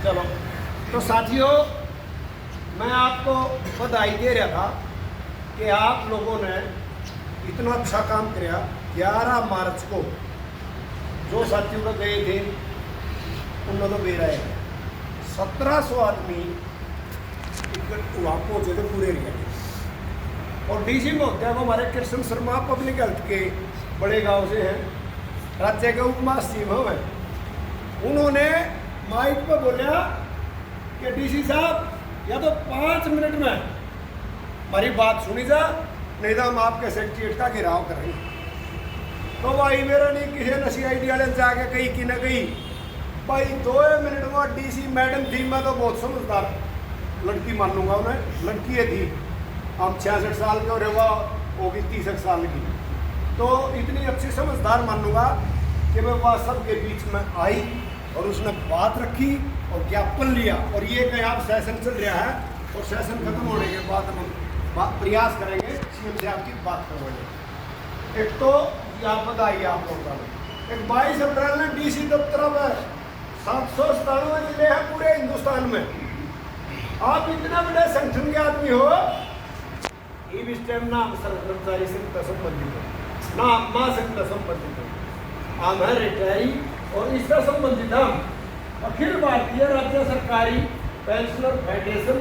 चलो तो साथियों, मैं आपको बधाई दे रहा था कि आप लोगों ने इतना अच्छा काम किया। 11 मार्च को जो साथियों का गए थे उन्होंने तो बेरा है 1700 आदमी वहाँ पहुँचे थे पूरे एरिया में। और डीसी महोदया को हमारे कृष्ण शर्मा पब्लिक हेल्थ के बड़े गांव से हैं, राज्य के उप महासचिव हैं। उन्होंने माइक पर बोला कि डीसी साहब या तो 5 मिनट में हमारी बात सुनी जा, नहीं तो हम आपके सेक्रेटरीट का घेराव करेंगे। तो भाई मेरा नहीं किसी नशी आइडिया ले जाके कहीं कि न कहीं भाई 2 मिनट में डीसी मैडम थी। मैं तो बहुत समझदार लड़की मानूंगा उन्हें, लड़की है थी। हम 66 साल के और वह होगी 30 साल की, तो इतनी अच्छी समझदार मानूंगा कि मैं वह सबके बीच में आई और उसने बात रखी और ज्ञापन लिया। और ये कहीं आप सेशन चल रहा है और सेशन खत्म होने के बाद हम प्रयास करेंगे सीएम से आपकी बात करवाने। एक तो आप बताइए आप लोगों का एक 22 अप्रैल ने डीसी दफ्तर में 797 जिले हैं पूरे हिंदुस्तान में। आप इतना बड़े संगठन के आदमी हो, इस टाइम ना हम कर्मचारी संघ संबंधित हो ना हम महासंघ संबंधित हो, हम है रिटायरी और इसका संबंधित हम अखिल भारतीय राज्य सरकारी पेंशनर फेडरेशन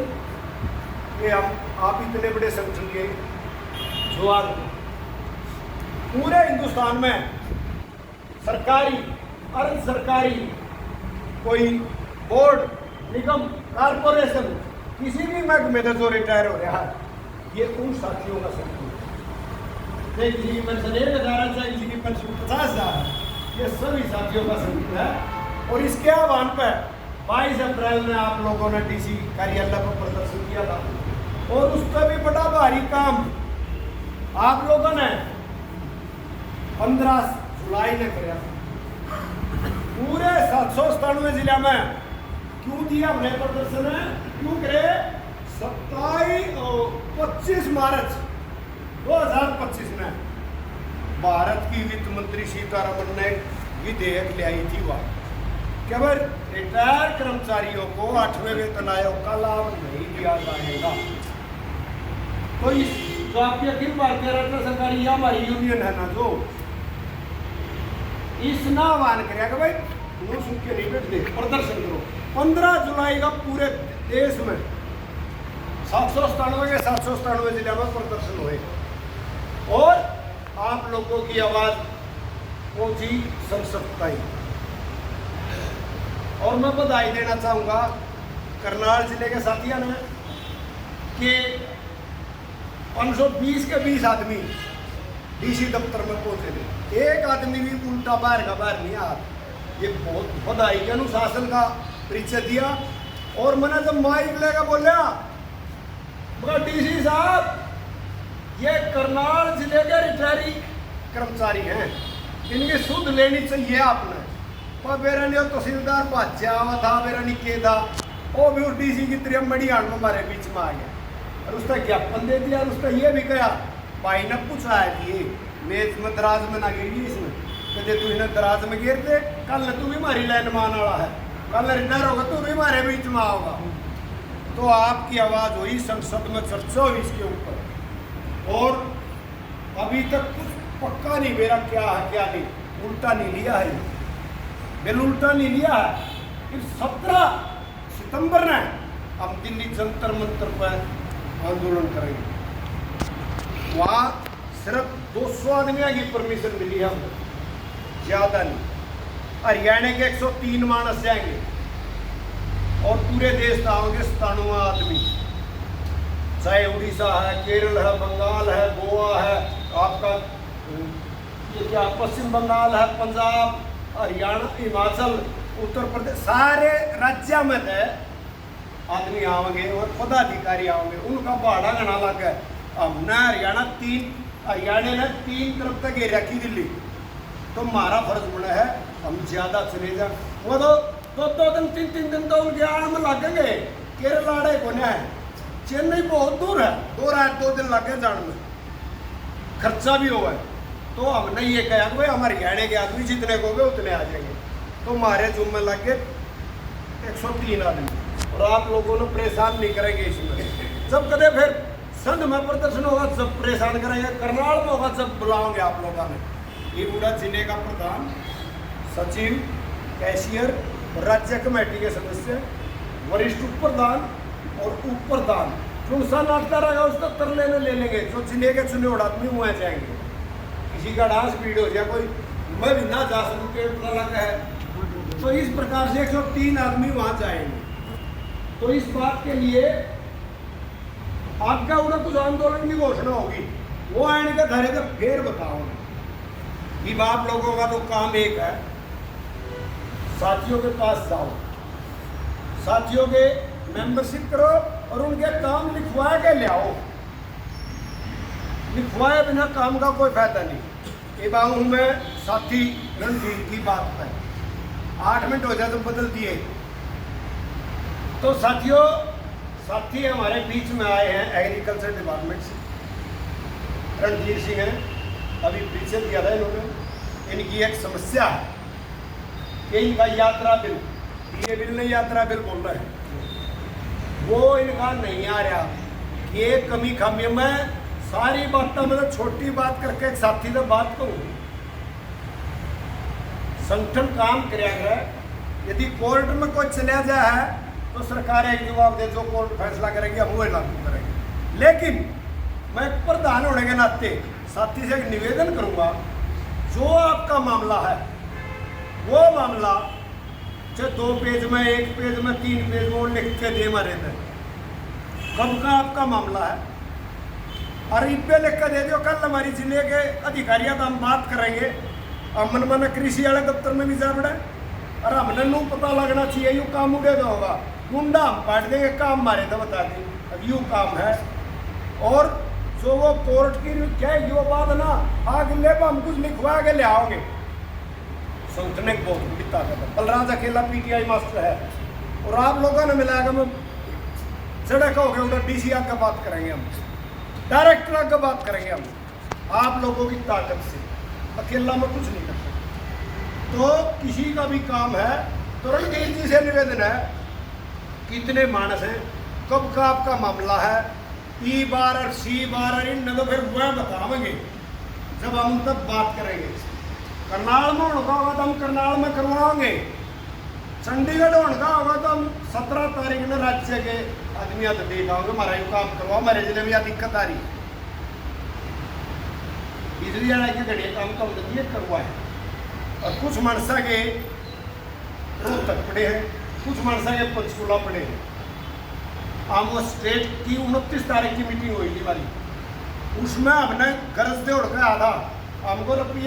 के आप इतने बड़े संगठन के जो आदमी पूरे हिंदुस्तान में सरकारी अर्ध सरकारी कोई बोर्ड निगम कारपोरेशन किसी भी महकमे में जो रिटायर हो रहा है, ये उन साथियों का संगठन है। किसी की पेंशन 1000 है, किसी की पेंशन 50,000 है, ये सभी साथियों का संगठन है। और इसके आह्वान पर 22 अप्रैल में आप लोगों ने डीसी कार्यालय पर प्रदर्शन किया था और उस पर भी बड़ा भारी काम आप लोगों ने 15 जुलाई ने किया। पूरे 797 जिला में क्यों दिया हमने प्रदर्शन है, क्यों करे? 25 मार्च 2025 में भारत की वित्त मंत्री सीतारमण ने विधेयक ले आई थी वह कि अगर रिटायर कर्मचारियों को 8वें वेतन आयोग का लाभ नहीं दिया जाएगा तो इस जो आपकी अखिल भारतीय राज्य सरकारी या हमारी यूनियन है ना, जो इस ना आह्वान करेगा कि भाई नो सुन के नहीं बैठ दे, प्रदर्शन करो। 15 जुलाई का पूरे देश में 797 के 797 जिले में प्रदर्शन हुए और आप लोगों की आवाज पहुंची संसद तक। और मैं बधाई देना चाहूंगा करनाल जिले के साथियों ने कि 520 के 20 आदमी डीसी दफ्तर में पहुंचे थे। एक आदमी भी उल्टा बाहर का बाहर नहीं आया। ये बहुत बधाई के अनुशासन का परिचय दिया। और मैंने जब माइक लेकर बोला डीसी साहब ये करनाल जिले के रिटायरी कर्मचारी हैं, इनकी सुध लेनी चाहिए आपने। पर मेरा नहीं तहसीलदार भाज्या हुआ था, मेरा नहीं के था, वो भी उस डीसी की तरह मड़ियाण में हमारे बीच में आ गया और उसका ज्ञापन दे दिया। और उसका ये भी कहा भाई ने पूछा है कि मेज में दराज में ना गिरी इसमें, कहते तू इन्हें दराज में गिर दे, कल तू भी हमारी लाइन मान वाला है, कल रिटायर होगा तू भी हमारे बीच में आओगा। तो आपकी आवाज़ हुई, संसद में चर्चा हुई इसके ऊपर। और अभी तक कुछ पक्का नहीं मेरा क्या है क्या नहीं, उल्टा नहीं लिया है, बिल उल्टा नहीं लिया है। फिर 17 सितंबर ने हम दिल्ली जंतर मंतर पर आंदोलन करेंगे। वहाँ सिर्फ 200 आदमी की परमिशन मिली है, हमको ज़्यादा नहीं। हरियाणा के 103 मानस जाएंगे और पूरे देश का होंगे 97 आदमी, चाहे उड़ीसा है, केरल है, बंगाल है, गोवा है, आपका ये क्या पश्चिम बंगाल है, पंजाब, हरियाणा, हिमाचल, उत्तर प्रदेश, सारे राज्य में थे आदमी आओगे और पदाधिकारी आओगे। उनका भाड़ा गणा लग है। हमने हरियाणा ने 3 तरफ तक घेर रखी दिल्ली, तो हमारा फर्ज बना है हम ज़्यादा चले जाए। वो तो 2 दिन 3 दिन तो उनके आड़ में लगेंगे। केरल आड़े को है, चेन्नई बहुत दूर है, 2 रात 2 दिन लगे जाने में, खर्चा भी हुआ है। तो हमने ये कहा कि भाई हमारे हरियाणा के आदमी जितने को उतने आ जाएंगे। तो हमारे जुम्मे लग गए 103 आदमी, और आप लोगों ने परेशान नहीं करेंगे इसमें। जब कदे फिर संघ में प्रदर्शन होगा सब परेशान करेंगे, करनाल में होगा सब बुलाओगे आप लोगों ने। ईरूड़ा जिले का प्रधान, सचिव, कैशियर, राज्य कमेटी के सदस्य, वरिष्ठ उप प्रधान और उप प्रधान जो सा नाटता रहेगा उसका तरले में ले लेंगे। जो जिले के चुने उड़ा आदमी वहाँ जाएंगे। किसी का डांस भीड़ हो जाए, कोई मैं भी ना जा सकूँ पेड़ पता लगा है, तो इस प्रकार से 103 आदमी वहाँ जाएंगे। तो इस बात के लिए आपका उन्हें कुछ आंदोलन की घोषणा होगी, वो आने के धरे तो फिर बताओ। ये आप लोगों का तो काम एक है, साथियों के पास जाओ, साथियों के मेंबरशिप करो और उनके काम लिखवा के ले आओ। लिखवाए बिना काम का कोई फायदा नहीं। ये बाहू में साथी रणधीर की बात है, 8 मिनट हो जाए तो बदल दिए। तो साथियों, साथी हमारे बीच में आए हैं एग्रीकल्चर डिपार्टमेंट से, रणधीर सिंह हैं, अभी पीछे दिया था इन्होंने। इनकी एक समस्या है कि इनका यात्रा बिल, ये बिल नहीं यात्रा बिल बोल रहे हैं, वो इनका नहीं आ रहा। ये कमी खामी में सारी बातें मतलब छोटी बात करके एक साथी से बात करूँ। संगठन काम कराया, यदि कोर्ट में कोई चला जाए है तो सरकार एक जवाब दे, जो कोर्ट फैसला करेगी हम वही लागू करेंगे। लेकिन मैं प्रधान होने के नाते साथी से एक निवेदन करूंगा, जो आपका मामला है वो मामला चाहे 2 पेज में, 1 पेज में, 3 पेज में लिख के दे मारे थे, कब का आपका मामला है और इन पे लिख कर दे दो। कल हमारी जिले के अधिकारियों का हम बात करेंगे। अमन मन कृषि वाले दफ्तर में भी जा पड़े और हमने नू पता लगना चाहिए यू काम उड़े तो होगा, मुंडा हम काट देंगे, काम मारे तो बता दें अब यूँ काम है। और जो वो कोर्ट की क्या यो बात ना आगे ले हम कुछ लिखवा के ले आओगे। संगठन एक बहुत बड़ी ताकत है। बलराज अकेला पीटीआई मास्टर है और आप लोगों ने मिलाकर में सड़क हो गए उधर डीसी का बात करेंगे, हम डायरेक्टर का बात करेंगे। हम आप लोगों की ताकत से अकेला में कुछ नहीं कर सकते। तो किसी का भी काम है तो रणधीर जी से निवेदन है, कितने मानस हैं, कब का आपका मामला है, ई बार और सी बार और इन तो फिर वह बताएंगे जब हम तब बात करेंगे। करनाल में होगा तो हम करनाल में करवाएंगे, चंडीगढ़ होगा होगा तो हम 17 तारीख में राज्य के आदमी तो देख आओगे, हमारा यू काम करवाओ, हमारे जिले में यह दिक्कत आ रही है। बिजली वाला के घड़िया काम का उदय करवाए। और कुछ मनसा के रोहतक पड़े हैं, कुछ मनसा के पंचकूला पड़े हैं। हम वो स्टेट की 29 तारीख की मीटिंग हुई थी हमारी, उसमें हमने गरज दे उड़ के आधा हमको रुपये